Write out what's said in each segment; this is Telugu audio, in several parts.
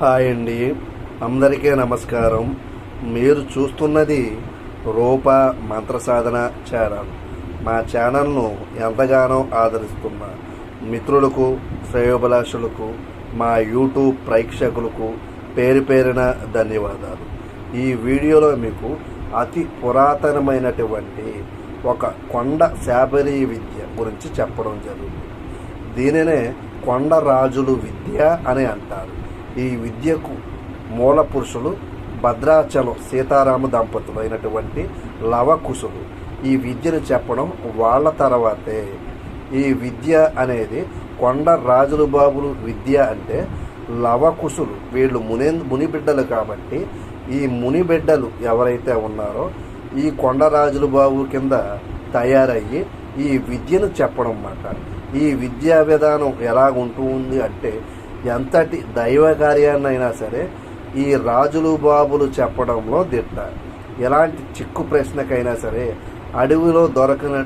హాయ్ అండి, అందరికీ నమస్కారం. మీరు చూస్తున్నది రూప మంత్ర సాధన ఛానల్. మా ఛానల్ను ఎంతగానో ఆదరిస్తున్న మిత్రులకు, శ్రేయోభిలాషులకు, మా యూట్యూబ్ ప్రేక్షకులకు పేరు పేరున ధన్యవాదాలు. ఈ వీడియోలో మీకు అతి పురాతనమైనటువంటి ఒక కొండ శాబరీ విద్య గురించి చెప్పడం జరుగుతుంది. దీనినే కొండరాజులు విద్య అని అంటారు. ఈ విద్యకు మూల పురుషులు భద్రాచలం సీతారామ దంపతులు అయినటువంటి లవకుశులు. ఈ విద్యను చెప్పడం వాళ్ళ తర్వాతే ఈ విద్య అనేది కొండరాజులు బాబులు విద్య అంటే లవకుశులు. వీళ్ళు మునిబిడ్డలు కాబట్టి ఈ మునిబిడ్డలు ఎవరైతే ఉన్నారో ఈ కొండరాజులు బాబు కింద తయారయ్యి ఈ విద్యను చెప్పడం అన్నమాట. ఈ విద్యా విధానం ఎలాగుంటుంది అంటే ఎంతటి దైవ కార్యాన్నైనా సరే ఈ రాజులు బాబులు చెప్పడంలో దిట్ట. ఎలాంటి చిక్కు ప్రశ్నకైనా సరే అడవిలో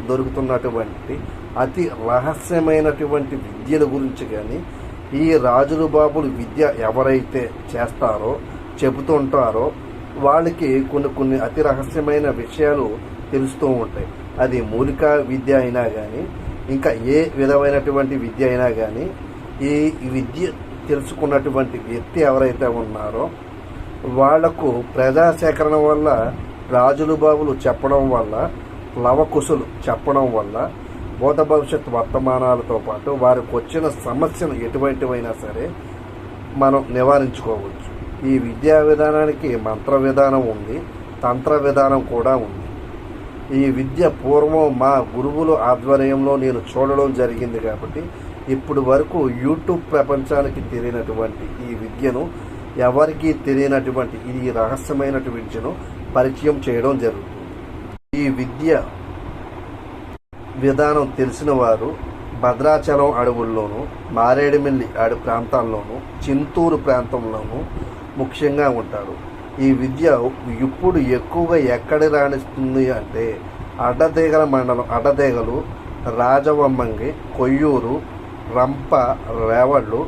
దొరుకుతున్నటువంటి అతి రహస్యమైనటువంటి విద్యల గురించి కానీ ఈ రాజులు బాబులు విద్య ఎవరైతే చేస్తారో చెబుతుంటారో వాళ్ళకి కొన్ని అతి రహస్యమైన విషయాలు తెలుస్తూ ఉంటాయి. అది మూలిక విద్య అయినా కానీ ఇంకా ఏ విధమైనటువంటి విద్య అయినా కానీ ఈ విద్య తెలుసుకున్నటువంటి వ్యక్తి ఎవరైతే ఉన్నారో వాళ్లకు ప్రజాసేకరణ వల్ల రాజులు బాబులు చెప్పడం వల్ల లవకుశులు చెప్పడం వల్ల భూత భవిష్యత్ వర్తమానాలతో పాటు వారికి వచ్చిన సమస్యను ఎటువంటివైనా సరే మనం నివారించుకోవచ్చు. ఈ విద్యా విధానానికి మంత్ర విధానం ఉంది, తంత్ర విధానం కూడా ఉంది. ఈ విద్య పూర్వం మా గురువుల ఆధ్వర్యంలో నేను చూడడం జరిగింది కాబట్టి ఇప్పుడు వరకు యూట్యూబ్ ప్రపంచానికి తెలియనటువంటి ఈ విద్యను, ఎవరికీ తెలియనటువంటి ఈ రహస్యమైనటువంటి విద్యను పరిచయం చేయడం జరుగుతుంది. ఈ విద్య విధానం తెలిసిన వారు భద్రాచలం అడవుల్లోనూ, మారేడుమిల్లి ప్రాంతాల్లోనూ, చింతూరు ప్రాంతంలోనూ ముఖ్యంగా ఉంటారు. ఈ విద్య ఇప్పుడు ఎక్కువగా ఎక్కడ రాణిస్తుంది అంటే అడ్డదేగల మండలం, అడ్డదేగలు, రాజవమ్మంగి, కొయ్యూరు, రంప, రేవళ్ళు,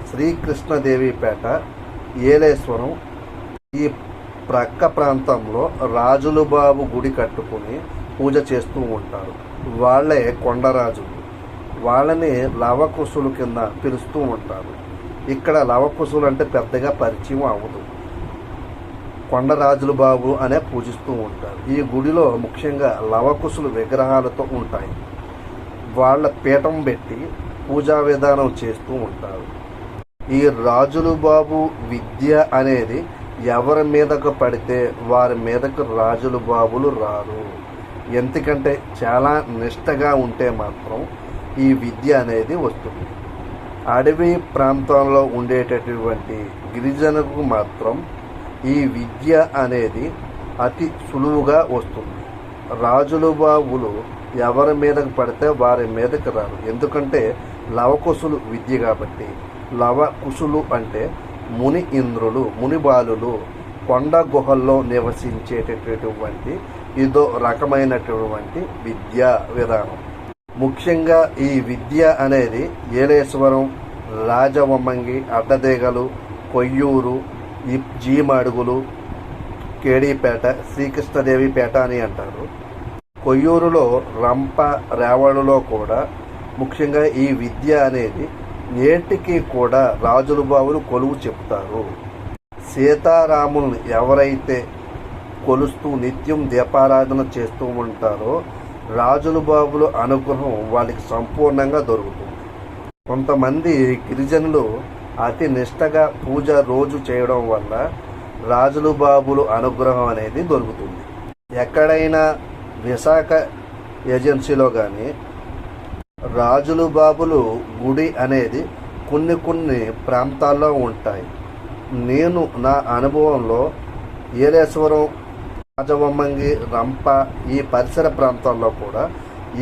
శ్రీకృష్ణదేవిపేట, ఏలేశ్వరం ఈ ప్రక్క ప్రాంతంలో రాజులు బాబు గుడి కట్టుకుని పూజ చేస్తూ ఉంటారు. వాళ్ళే కొండరాజులు. వాళ్ళని లవకుశులు కింద పిలుస్తూ ఉంటారు. ఇక్కడ లవకుశులు అంటే పెద్దగా పరిచయం అవ్వదు. కొండరాజులు బాబు అనే పూజిస్తూ ఉంటారు. ఈ గుడిలో ముఖ్యంగా లవకుశులు విగ్రహాలతో ఉంటాయి. వాళ్ళ పీఠం పెట్టి పూజా విధానం చేస్తూ ఉంటారు. ఈ రాజులు బాబు విద్య అనేది ఎవరి మీదకు పడితే వారి మీదకు రాజులు బాబులు రారు. ఎందుకంటే చాలా నిష్టగా ఉంటే మాత్రం ఈ విద్య అనేది వస్తుంది. అడవి ప్రాంతంలో ఉండేటటువంటి గిరిజనులకు మాత్రం ఈ విద్య అనేది అతి సులువుగా వస్తుంది. రాజులు బాబులు ఎవరి మీదకు పడితే వారి మీదకు రారు. ఎందుకంటే లవకుశులు విద్య కాబట్టి. లవకుశులు అంటే ముని ఇంద్రులు, ముని బాలులు, కొండ గుహల్లో నివసించేటటువంటి ఇదో రకమైనటువంటి విద్యా విధానం. ముఖ్యంగా ఈ విద్య అనేది ఏలేశ్వరం, రాజవమ్మంగి, అడ్డదేగలు, కొయ్యూరు, జీమడుగులు, కేడీపేట, శ్రీకృష్ణదేవిపేట అని అంటారు. కొయ్యూరులో, రంప, రేవళ్ళలో కూడా ముఖ్యంగా ఈ విద్య అనేది నేటికి కూడా రాజులు బాబులు కొలువు చెప్తారు. సీతారాముల్ని ఎవరైతే కొలుస్తూ నిత్యం దీపారాధన చేస్తూ ఉంటారో రాజులు బాబులు అనుగ్రహం వాళ్ళకి సంపూర్ణంగా దొరుకుతుంది. కొంతమంది గిరిజనులు అతి నిష్టగా పూజ రోజు చేయడం వల్ల రాజులు బాబులు అనుగ్రహం అనేది దొరుకుతుంది. ఎక్కడైనా విశాఖ ఏజెన్సీలో కానీ రాజులు బాబులు గుడి అనేది కొన్ని ప్రాంతాల్లో ఉంటాయి. నేను నా అనుభవంలో ఏలేశ్వరం, రాజవమ్మంగి, రంప ఈ పరిసర ప్రాంతాల్లో కూడా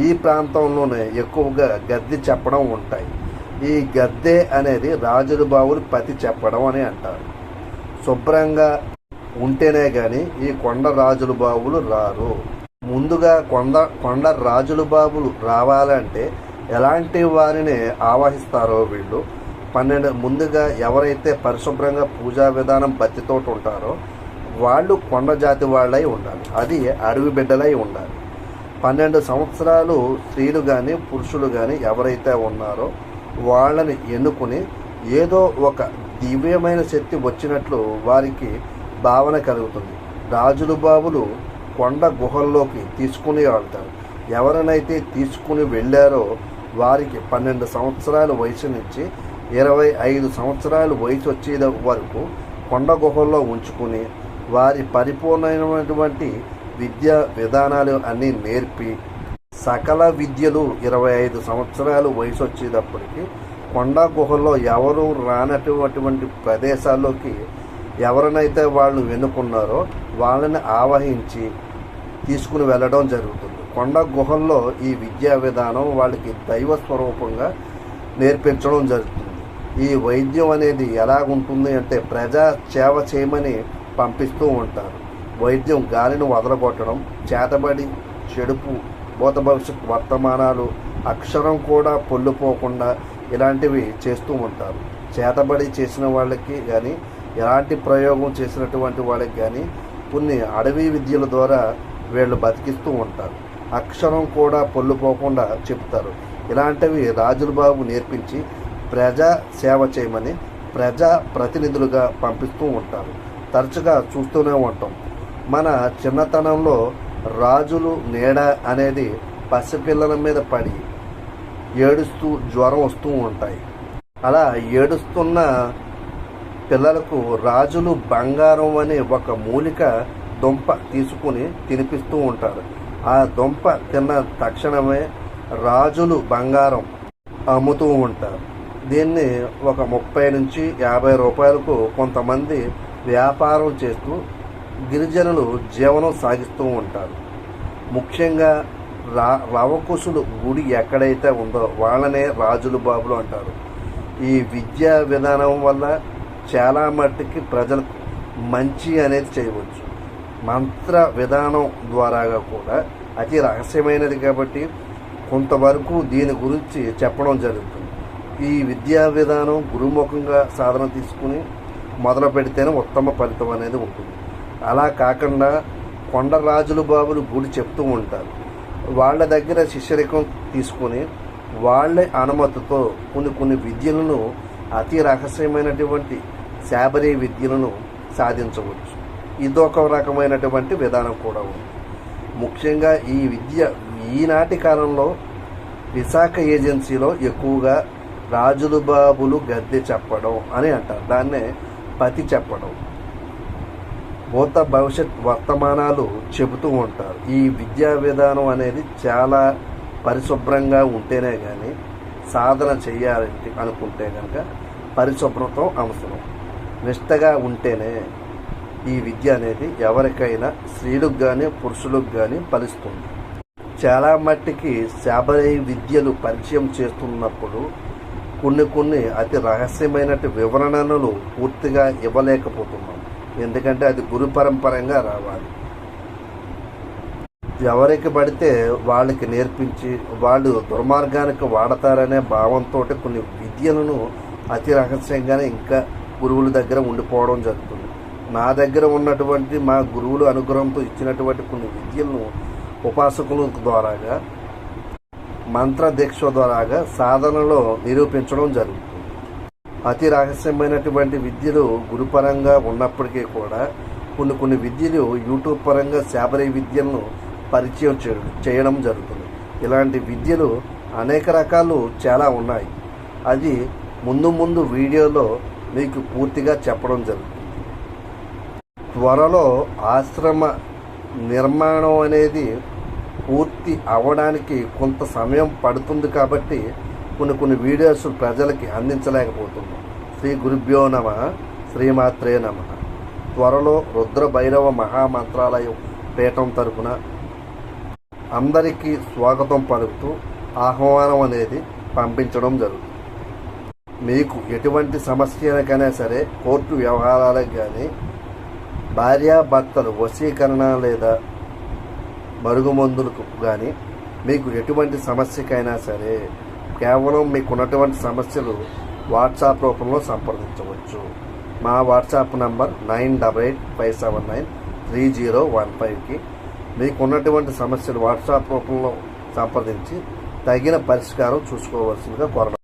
ఈ ప్రాంతంలోనే ఎక్కువగా గద్దె చెప్పడం ఉంటాయి. ఈ గద్దె అనేది రాజులు బాబులు పతి చెప్పడం అని అంటారు. శుభ్రంగా ఉంటేనే కానీ ఈ కొండ రాజులు బాబులు రారు. ముందుగా కొండ రాజులు బాబులు రావాలంటే ఎలాంటి వారిని ఆవాహిస్తారో వీళ్ళు 12 ముందుగా ఎవరైతే పరిశుభ్రంగా పూజా విధానం భక్తితో ఉంటారో వాళ్ళు కొండ జాతి వాళ్ళై ఉండాలి, అది అడవి బిడ్డలై ఉండాలి. 12 సంవత్సరాలు స్త్రీలు కానీ పురుషులు కానీ ఎవరైతే ఉన్నారో వాళ్ళని ఎన్నుకుని ఏదో ఒక దివ్యమైన శక్తి వచ్చినట్లు వారికి భావన కలుగుతుంది. రాజులు బాబులు కొండ గుహల్లోకి తీసుకుని వెళ్తారు. ఎవరినైతే తీసుకుని వెళ్ళారో వారికి 12 సంవత్సరాల వయసు నుంచి 25 సంవత్సరాల వయసు వచ్చే వరకు కొండ గుహల్లో ఉంచుకుని వారి పరిపూర్ణమైనటువంటి విద్యా విధానాలు అన్నీ నేర్పి సకల విద్యలు 25 సంవత్సరాలు వయసు వచ్చేటప్పటికి కొండ గుహల్లో ఎవరు రానటువంటి ప్రదేశాల్లోకి ఎవరినైతే వాళ్ళు ఎన్నుకున్నారో వాళ్ళని ఆవహించి తీసుకుని వెళ్ళడం జరుగుతుంది. కొండ గుహల్లో ఈ విద్యా విధానం వాళ్ళకి దైవ స్వరూపంగా నేర్పించడం జరుగుతుంది. ఈ వైద్యం అనేది ఎలాగుంటుంది అంటే ప్రజా సేవ చేయమని పంపిస్తూ ఉంటారు. వైద్యం గాలిని వదలగొట్టడం, చేతబడి, చెడుపు, భూత భవిష్యత్ వర్తమానాలు, అక్షరం కూడా పొల్లుపోకుండా ఇలాంటివి చేస్తూ ఉంటారు. చేతబడి చేసిన వాళ్ళకి కానీ ఎలాంటి ప్రయోగం చేసినటువంటి వాళ్ళకి కానీ కొన్ని అడవి విద్యల ద్వారా వీళ్ళు బతికిస్తూ ఉంటారు. అక్షరం కూడా పొల్లుపోకుండా చెప్తారు. ఇలాంటివి రాజుల బాబు నేర్పించి ప్రజా సేవ చేయమని ప్రజా ప్రతినిధులుగా పంపిస్తూ ఉంటారు. తరచుగా చూస్తూనే ఉంటాం. మన చిన్నతనంలో రాజులు నీడ అనేది పసిపిల్లల మీద పడి ఏడుస్తూ జ్వరం వస్తూ ఉంటాయి. అలా ఏడుస్తున్న పిల్లలకు రాజులు బంగారం అనే ఒక మూలిక దుంప తీసుకుని తినిపిస్తూ ఉంటారు. ఆ దుంప తిన్న తక్షణమే రాజులు బంగారం అమ్ముతూ ఉంటారు. దీన్ని ఒక 30 నుంచి 50 రూపాయలకు కొంతమంది వ్యాపారం చేస్తూ గిరిజనులు జీవనం సాగిస్తూ ఉంటారు. ముఖ్యంగా లవకుశులు గుడి ఎక్కడైతే ఉందో వాళ్ళనే రాజులు బాబులు అంటారు. ఈ విద్యా విధానం వల్ల చాలా మట్టుకి ప్రజలకు మంచి అనేది చేయవచ్చు. మంత్ర విధానం ద్వారాగా కూడా అతి రహస్యమైనది కాబట్టి కొంతవరకు దీని గురించి చెప్పడం జరుగుతుంది. ఈ విద్యా విధానం గురుముఖంగా సాధన తీసుకుని మొదలు పెడితేనే ఉత్తమ ఫలితం అనేది ఉంటుంది. అలా కాకుండా కొండ రాజులు బాబులు గుడి చెప్తూ ఉంటారు. వాళ్ళ దగ్గర శిష్యరికం తీసుకుని వాళ్ళ అనుమతితో కొన్ని విద్యలను అతి రహస్యమైనటువంటి శాబరీ విద్యలను సాధించవచ్చు. ఇదొక రకమైనటువంటి విధానం కూడా ఉంది. ముఖ్యంగా ఈ విద్య ఈనాటి కాలంలో విశాఖ ఏజెన్సీలో ఎక్కువగా రాజులు బాబులు గద్దె చెప్పడం అని అంటారు. దాన్నే పతి చెప్పడం, భూత భవిష్యత్ వర్తమానాలు చెబుతూ ఉంటారు. ఈ విద్యా విధానం అనేది చాలా పరిశుభ్రంగా ఉంటేనే కానీ సాధన చేయాలంటే అనుకుంటే కనుక పరిశుభ్రత అవసరం. నిష్టగా ఉంటేనే ఈ విద్య అనేది ఎవరికైనా స్త్రీలకు కానీ పురుషులకు కానీ ఫలిస్తుంది. చాలా మట్టికి శాబరీ విద్యలు పరిచయం చేస్తున్నప్పుడు కొన్ని అతి రహస్యమైన వివరణలు పూర్తిగా ఇవ్వలేకపోతున్నాం. ఎందుకంటే అది గురు పరంపరంగా రావాలి. ఎవరికి పడితే వాళ్ళకి నేర్పించి వాళ్ళు దుర్మార్గానికి వాడతారనే భావంతో కొన్ని విద్యలను అతి రహస్యంగానే ఇంకా గురువుల దగ్గర ఉండిపోవడం జరుగుతుంది. నా దగ్గర ఉన్నటువంటి మా గురువులు అనుగ్రహంతో ఇచ్చినటువంటి కొన్ని విద్యలను ఉపాసకుల ద్వారాగా మంత్ర దీక్ష ద్వారాగా సాధనలో నిరూపించడం జరుగుతుంది. అతి రహస్యమైనటువంటి విద్యలు గురుపరంగా ఉన్నప్పటికీ కూడా కొన్ని విద్యలు యూట్యూబ్ పరంగా శాబరీ విద్యలను పరిచయం చేయడం జరుగుతుంది. ఇలాంటి విద్యలు అనేక రకాలు చాలా ఉన్నాయి. అది ముందు వీడియోలో మీకు పూర్తిగా చెప్పడం జరుగుతుంది. త్వరలో ఆశ్రమ నిర్మాణం అనేది పూర్తి అవ్వడానికి కొంత సమయం పడుతుంది కాబట్టి కొన్ని వీడియోస్ ప్రజలకి అందించలేకపోతున్నాం. శ్రీ గురుభ్యో నమః, శ్రీమాత్రే నమః. త్వరలో రుద్ర భైరవ మహామంత్రాలయం పీఠం తరపున అందరికీ స్వాగతం పలుకుతూ ఆహ్వానం అనేది పంపించడం జరుగుతుంది. మీకు ఎటువంటి సమస్యలకైనా సరే, కోర్టు వ్యవహారాలకు కానీ, భార్యాభర్తలు వశీకరణ లేదా మరుగుమందులకు కానీ మీకు ఎటువంటి సమస్యకైనా సరే కేవలం మీకున్నటువంటి సమస్యలు వాట్సాప్ రూపంలో సంప్రదించవచ్చు. మా వాట్సాప్ నంబర్ 9885793015కి మీకున్నటువంటి సమస్యలు వాట్సాప్ రూపంలో సంప్రదించి తగిన పరిష్కారం చూసుకోవాల్సిందిగా కోరడం.